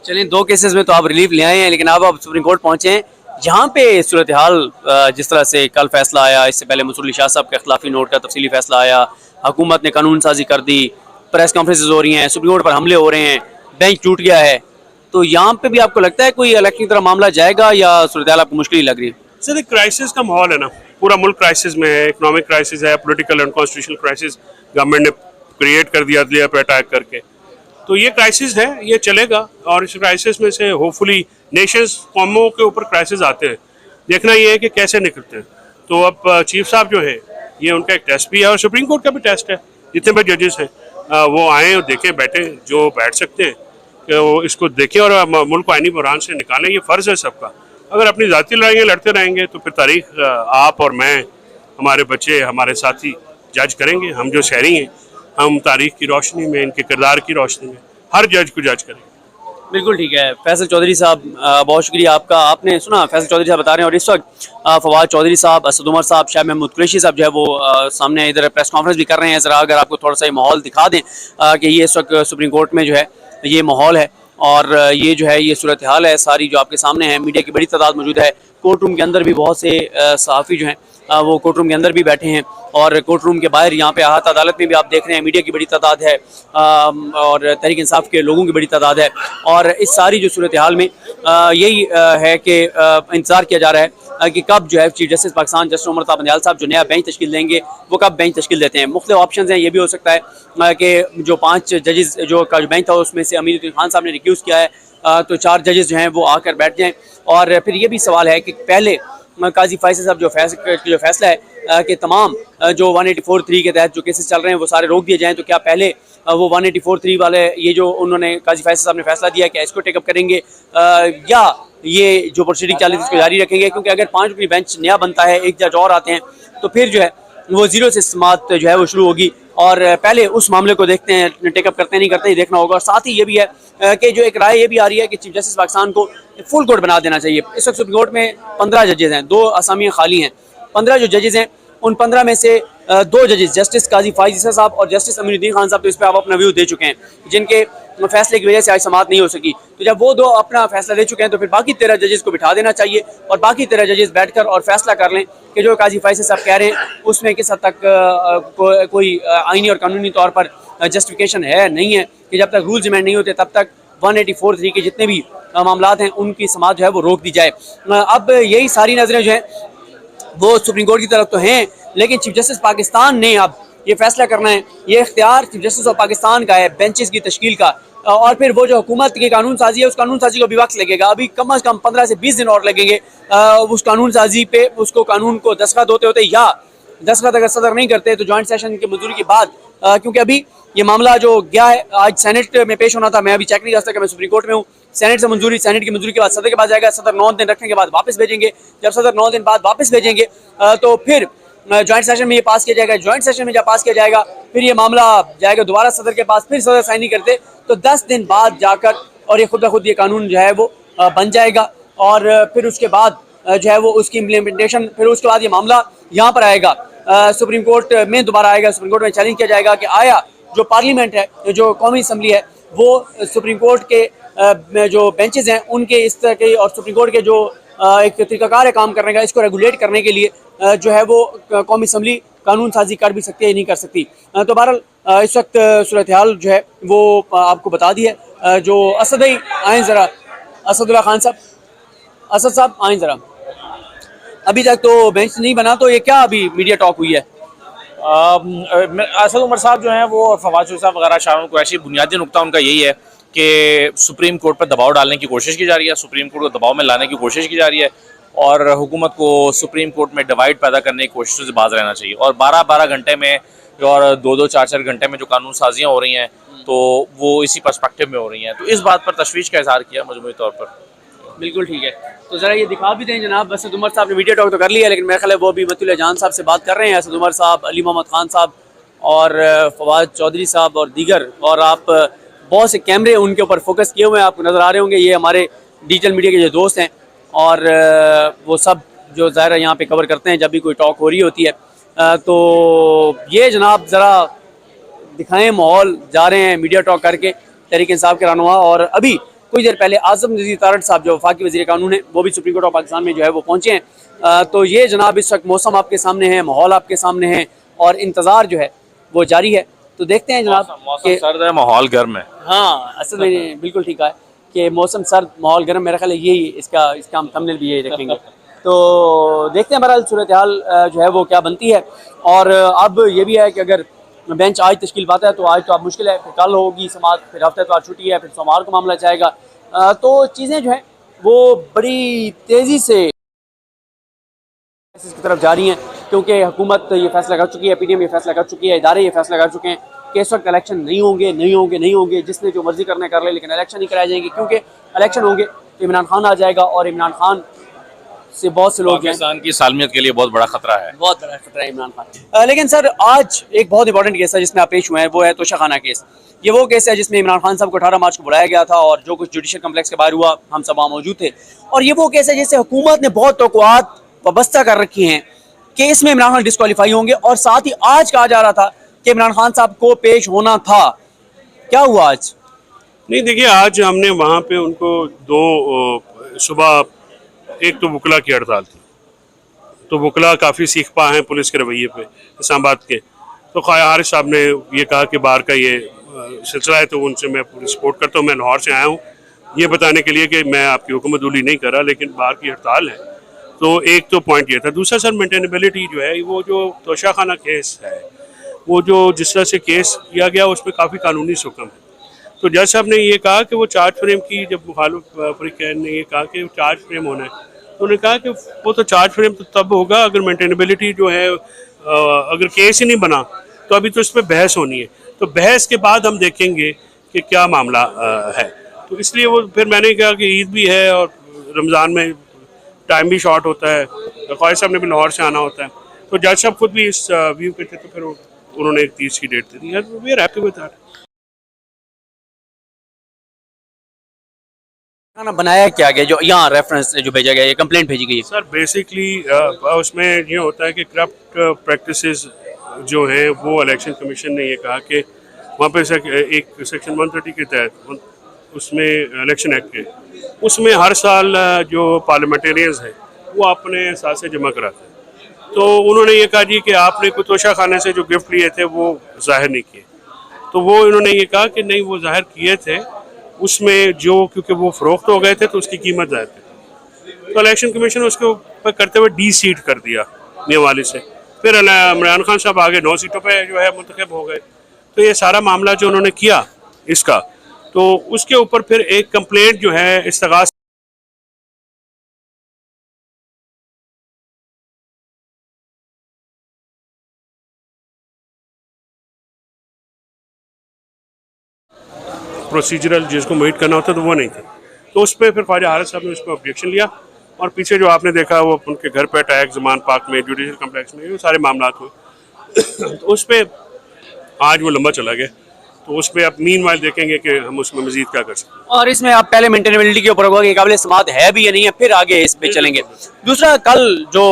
चलें, 2 केसेस में तो आप रिलीफ ले आए हैं, लेकिन अब आप सुप्रीम कोर्ट पहुंचे हैं। यहाँ पे सूरत हाल जिस तरह से कल फैसला आया, इससे पहले मसूद अली शाह साहब के खिलाफी नोट का तफसीली फैसला आया, हुकूमत ने कानून साजी कर दी, प्रेस कॉन्फ्रेंसेज हो रही हैं, सुप्रीम कोर्ट पर हमले हो रहे हैं, बेंच टूट गया है, तो यहाँ पे भी आपको लगता है कोई इलेक्शन की तरह मामला जाएगा या सूरत हाल आपको मुश्किल ही लग रही है? सर, एक क्राइसिस का माहौल है ना, पूरा मुल्क क्राइसिस में है। इकोनॉमिक क्राइसिस है, political and constitutional crisis government ने क्रिएट कर दिया दिल्ली पे अटैक करके। तो ये क्राइसिस है, ये चलेगा, और इस क्राइसिस में से होपफुली नेशंस, कौमों के ऊपर क्राइसिस आते हैं, देखना ये है कि कैसे निकलते हैं। तो अब चीफ साहब जो है, ये उनका एक टेस्ट भी है और सुप्रीम कोर्ट का भी टेस्ट है। जितने भी जजेस हैं वो आए और देखें, बैठे जो बैठ सकते हैं कि वो इसको देखें और मुल्क को आईनी बुरान से निकालें। ये फ़र्ज़ है सबका। अगर अपनी ज़ाती लड़ाइयाँ लड़ते रहेंगे तो फिर तारीख आप और मैं, हमारे बच्चे, हमारे साथी जज करेंगे। हम जो शहरी हैं, हम तारीख की रोशनी में, इनके किरदार की रोशनी में हर जज को जज करेंगे। बिल्कुल ठीक है। फैसल चौधरी साहब, बहुत शुक्रिया आपका। आपने सुना फैसल चौधरी साहब बता रहे हैं, और इस वक्त फवाद चौधरी साहब, असद उमर साहब, शाह महमूद कुरैशी साहब जो है वो सामने इधर प्रेस कॉन्फ्रेंस भी कर रहे हैं। ज़रा अगर आपको थोड़ा सा ये माहौल दिखा दें कि ये इस वक्त सुप्रीम कोर्ट में जो है ये माहौल है, और ये जो है ये सूरत हाल है सारी जो आपके सामने है। मीडिया की बड़ी तादाद मौजूद है। कोर्ट रूम के अंदर भी बहुत से सहाफ़ी जो हैं वो कोर्ट रूम के अंदर भी बैठे हैं, और कोर्ट रूम के बाहर यहाँ पे अहाता अदालत में भी आप देख रहे हैं मीडिया की बड़ी तादाद है, और तहरीक इंसाफ के लोगों की बड़ी तादाद है। और इस सारी जो सूरत हाल में यही है कि इंतज़ार किया जा रहा है कि कब जो है chief justice Pakistan justice Umar Ata Bandial साहब जो नया बेंच तश्कील देंगे वो कब बेंच तश्कील देते हैं। मुख्तलिफ ऑप्शन हैं। ये भी हो सकता है कि जो 5 जजेस जो का जो बेंच था उसमें से अमीरुद्दीन खान साहब ने रिक्यूज़ किया है, तो 4 जजेस जो हैं वो आकर बैठ जाएँ। और फिर ये भी सवाल है कि पहले काजी फैसल साहब जो फैसला है कि तमाम जो 184(3) के तहत जो केसेस चल रहे हैं वो सारे रोक दिए जाएं, तो क्या पहले वो 184(3) वाले ये जो उन्होंने काजी फैसल साहब ने फैसला दिया कि इसको टेकअप करेंगे, या ये जो प्रोसीडिंग चल रही है इसको जारी रखेंगे? क्योंकि अगर 5 रुपये बेंच नया बनता है, एक जज और आते हैं, तो फिर जो है वो ज़ीरो से समात जो है वो शुरू होगी। और पहले उस मामले को देखते हैं, टेकअप करते नहीं करते ही देखना होगा। और साथ ही ये भी है कि जो एक राय ये भी आ रही है कि चीफ जस्टिस पाकिस्तान को फुल कोर्ट बना देना चाहिए। इस वक्त सुप्रीम कोर्ट में 15 जजेस हैं, 2 असामियाँ खाली हैं। 15 जो जजेस हैं उन 15 में से 2 जजेस जस्टिस काजी फाइज़ साहब और जस्टिस अमीरुद्दीन खान साहब तो इस पर आप अपना व्यू दे चुके हैं, जिनके फैसले की वजह से आज समाअत नहीं हो सकी। तो जब वो 2 अपना फैसला दे चुके हैं तो फिर बाकी 13 जजेस को बिठा देना चाहिए, और बाकी 13 जजेस बैठकर और फैसला कर लें कि जो काजी फैसल साहब कह रहे हैं उसमें किस हद तक कोई आईनी और कानूनी तौर पर जस्टिफिकेशन है नहीं है, कि जब तक रूल्स अमेंड नहीं होते तब तक 184(3) के जितने भी मामलात हैं उनकी समाअत जो है वो रोक दी जाए। अब यही सारी नज़रें जो हैं वो सुप्रीम कोर्ट की तरफ तो हैं, लेकिन चीफ जस्टिस पाकिस्तान ने अब ये फैसला करना है। ये इख्तियार चीफ जस्टिस ऑफ पाकिस्तान का है, बेंचेस की तश्कील का, और फिर वो जो हुकूमत की कानून साजी है उस कानून साजी को भी वक्त लगेगा। अभी कम अज़ कम 15 से 20 दिन और लगेंगे उस कानून साजी पे, उसको कानून को दस्तखत होते होते, या दस्तखत अगर सदर नहीं करते तो जॉइंट सेशन की मंजूरी के बाद, क्योंकि अभी ये मामला जो गया है आज सेनेट में पेश होना था, मैं अभी चेक नहीं कर सकता, मैं सुप्रीम कोर्ट में हूँ। सेनेट से मंजूरी, सेनेट की मंजूरी के बाद सदर के पास जाएगा, सदर 9 दिन रखने के बाद वापस भेजेंगे। जब सदर 9 दिन बाद वापस भेजेंगे तो फिर जॉइंट सेशन में ये पास किया जाएगा। जॉइंट सेशन में जब पास किया जाएगा फिर ये मामला जाएगा दोबारा सदर के पास, फिर सदर साइन नहीं करते तो 10 दिन बाद जाकर और ये खुद ब खुद ये कानून जो है वो बन जाएगा, और फिर उसके बाद जो है वो उसकी इम्प्लीमेंटेशन, फिर उसके बाद ये मामला यहाँ पर आएगा, सुप्रीम कोर्ट में दोबारा आएगा। सुप्रीम कोर्ट में चैलेंज किया जाएगा कि आया जो पार्लियामेंट है, जो कौमी असम्बली है, वो सुप्रीम कोर्ट के जो बेंचेस हैं उनके इस तरह के, और सुप्रीम कोर्ट के जो एक तरीकाकार है काम करने का, इसको रेगुलेट करने के लिए जो है वो कौमी असम्बली कानून साजी कर भी सकती है, नहीं कर सकती। तो बहरहाल इस वक्त सूरत हाल जो है वो आपको बता दी है। जो असद ही आएँ ज़रा, असदुल्ला खान साहब, असद साहब आएँ ज़रा। अभी तक तो बेंच नहीं बना, तो ये क्या अभी मीडिया टॉक हुई है? असद उमर साहब जो हैं वो फवाद चौधरी साहब वगैरह, शाह को ऐसी बुनियादी नुकता उनका यही है कि सुप्रीम कोर्ट पर दबाव डालने की कोशिश की जा रही है, सुप्रीम कोर्ट को दबाव में लाने की कोशिश की जा रही है, और हुकूमत को सुप्रीम कोर्ट में डिवाइड पैदा करने की कोशिशों से बाज रहना चाहिए। और 12-12 घंटे में और 2-2, 4-4 घंटे में जो कानून साजियाँ हो रही हैं तो वो इसी पर्सपेक्टिव में हो रही हैं। तो इस बात पर तशवीश का इजहार किया मजमूई तौर पर। बिल्कुल ठीक है। तो ज़रा ये दिखा भी दें जनाब, असद उमर साहब ने वीडियो टॉक तो कर लिया, लेकिन मेरा ख्याल है वो भी मतुल जान साहब से बात कर रहे हैं, असद उमर साहब, अली मोहम्मद खान साहब और फवाद चौधरी साहब और दीगर, और आप बहुत से कैमरे उनके ऊपर फोकस किए हुए हैं, आपको नज़र आ रहे होंगे। ये हमारे डिजिटल मीडिया के जो दोस्त हैं, और वो सब जो ज़ाहिर है यहाँ पे कवर करते हैं जब भी कोई टॉक हो रही होती है। तो ये जनाब ज़रा दिखाएं माहौल, जा रहे हैं मीडिया टॉक करके तहरीक इंसाफ के रहनुमा, और अभी कुछ देर पहले आज़म नज़ीर तारड़ साहब जो वफाकी वज़ीर कानून है वो भी सुप्रीम कोर्ट ऑफ पाकिस्तान में जो है वो पहुँचे हैं। तो ये जनाब इस वक्त मौसम आपके सामने है, माहौल आपके सामने है और इंतज़ार जो है वो जारी है। तो देखते हैं जनाब मौसम सर्द है, माहौल गर्म है। हाँ, असल में बिल्कुल ठीक है कि मौसम सर्द माहौल गर्म, मेरा ख्याल है यही इसका हम थंबनेल भी यही रखेंगे। तो देखते हैं बहरहाल सूरत हाल जो है वो क्या बनती है। और अब ये भी है कि अगर बेंच आज तश्कील पाता है तो आज तो अब मुश्किल है, फिर कल होगी समाअत, फिर हफ्ते तो आज छुट्टी है, फिर सोमवार को मामला जाएगा। तो चीज़ें जो हैं वो बड़ी तेज़ी से की तरफ जा रही हैं, क्योंकि हुकूमत ये फैसला कर चुकी है, PTM ये फैसला कर चुकी है, इदारे ये फैसला कर चुके हैं कि इस वक्त इलेक्शन नहीं होंगे, जिसने जो मर्जी करना कर ले, लेकिन इलेक्शन नहीं कराए जाएंगे, क्योंकि इलेक्शन होंगे तो इमरान खान आ जाएगा और इमरान खान से बहुत से लोग पाकिस्तान की सालमियत के लिए बहुत बड़ा खतरा है, बहुत बड़ा खतरा है इमरान खान। लेकिन सर आज एक बहुत इंपॉर्टेंट केस है जिसमें आप पेश हुए हैं, वो है तोशाखाना केस। ये वो केस है जिसमें इमरान खान साहब को 18 मार्च को बुलाया गया था और जो कुछ जुडिशल कम्प्लेक्स के बाहर हुआ हम सब वहाँ मौजूद थे। और ये वो केस है जिससे हुकूमत ने बहुत तवक्कुआत वाबस्ता कर रखी हैं कि इसमें इमरान खान डिस्क्वालीफाई होंगे, और साथ ही आज कहा जा रहा था कि इमरान खान साहब को पेश होना था। क्या हुआ आज? नहीं, देखिए, आज हमने वहाँ पे उनको दो सुबह, एक तो वकला की हड़ताल थी, तो वकला काफ़ी सीखपा हैं पुलिस के रवैये पे इस्लामाबाद के। तो ख्वाजा हारिस साहब ने ये कहा कि बार का ये सिलसिला है, तो उनसे मैं पूरी सपोर्ट करता हूँ। मैं लाहौर से आया हूँ ये बताने के लिए कि मैं आपकी हुकूमत उली नहीं कर रहा, लेकिन बार की हड़ताल है। तो एक तो पॉइंट ये था। दूसरा सर, मेंटेनेबिलिटी जो है, वो जो तोशाखाना केस है, वो जो जिस तरह से केस किया गया उसमें काफ़ी कानूनी सुकम है। तो जज साहब ने ये कहा कि वो चार्ज फ्रेम की, जब मुखालिफ फरीकैन ने ये कहा कि चार्ज फ्रेम होना है, तो उन्होंने कहा कि वो तो चार्ज फ्रेम तो तब होगा अगर मेंटेनेबिलिटी जो है, अगर केस ही नहीं बना तो अभी तो इस पर बहस होनी है, तो बहस के बाद हम देखेंगे कि क्या मामला है। तो इसलिए वो फिर मैंने कहा कि ईद भी है और रमज़ान में टाइम भी शॉर्ट होता है, ख्वाजा साहब ने भी लाहौर से आना होता है, तो जज साहब खुद भी इस व्यू पे थे, तो फिर उन्होंने 30 की डेट दे दी है। We are happy with that. खाना बनाया क्या गया जो यहाँ रेफरेंस जो भेजा गया, ये कंप्लेंट भेजी गई है? सर बेसिकली उसमें ये होता है कि करप्ट प्रैक्टिसेस जो हैं वो इलेक्शन कमीशन ने ये कहा कि वहाँ पे एक सेक्शन 130 के तहत, उसमें इलेक्शन एक्ट के, उसमें हर साल जो पार्लियामेंटेरियंस हैं वो अपने साथ से जमा कराते हैं। तो उन्होंने ये कहा जी कि आपने कोई तोशाखाने से जो गिफ्ट लिए थे वो जाहिर नहीं किए, तो वो इन्होंने ये कहा कि नहीं, वो जाहिर किए थे, उसमें जो क्योंकि वो फरोख्त हो गए थे तो उसकी कीमत ज़्यादा थी। तो इलेक्शन कमीशन ने उसके ऊपर करते हुए डी सीट कर दिया नेवाली से। फिर इमरान खान साहब आगे 9 सीटों पे जो है मुंतखब हो गए। तो ये सारा मामला जो उन्होंने किया इसका, तो उसके ऊपर फिर एक कंप्लेंट जो है इस्तगास प्रोसीजरल जिसको वेट करना होता तो वो नहीं था, तो उस पर फिर ख्वाजा हारिस साहब ने उस पर ऑब्जेक्शन लिया। और पीछे जो आपने देखा वो उनके घर पे अटैक जमान पार्क में, जुडिशल कम्प्लेक्स में, ये सारे मामला हुए। तो उस पर आज वो लंबा चला गया, तो उस पर आप मीनवाइल देखेंगे कि हम उसमें मजीद क्या कर सकते हैं। और इसमें आप पहले मेंटेनेबिलिटी के ऊपर होगा कि काबिल समाअत है भी या नहीं है, फिर आगे इस पे चलेंगे। दूसरा, कल जो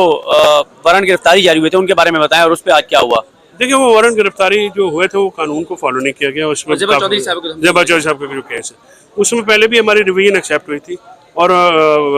वारंट गिरफ्तारी जारी हुए थे उनके बारे में बताएं, और उस पर आज क्या हुआ? देखिए, वो वारंट गिरफ्तारी जो हुए थे वो कानून को फॉलो नहीं किया गया। उसमें ज़ेबा चौधरी साहब का जो केस है उसमें पहले भी हमारी रिवीजन एक्सेप्ट हुई थी और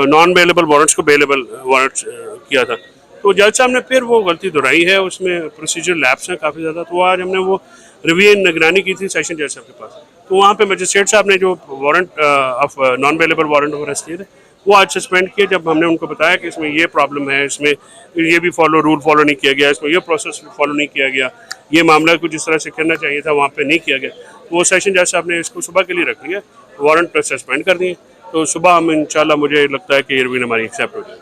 नॉन बेलेबल वारंट्स को बेलेबल वारंट्स किया था। तो जज साहब ने फिर वो गलती दोहराई है, उसमें प्रोसीजर लैप्स हैं काफ़ी ज़्यादा। तो आज हमने वो रिवीजन निगरानी की थी सेशन जज साहब के पास, तो वहाँ पे मजिस्ट्रेट साहब ने जो warrant of non bailable warrant of arrest किए थे वो आज सस्पेंड किए। जब हमने उनको बताया कि इसमें ये प्रॉब्लम है, इसमें ये भी रूल फॉलो नहीं किया गया, इसमें ये प्रोसेस फॉलो नहीं किया गया, ये मामला को जिस तरह से करना चाहिए था वहाँ पे नहीं किया गया, तो वो सेशन जज साहब ने इसको सुबह के लिए रख लिया, वारंट पर सस्पेंड कर दिए। तो सुबह हम इंशाल्लाह, मुझे लगता है कि ये रिवीजन हमारी एक्सेप्ट हो जाएगी।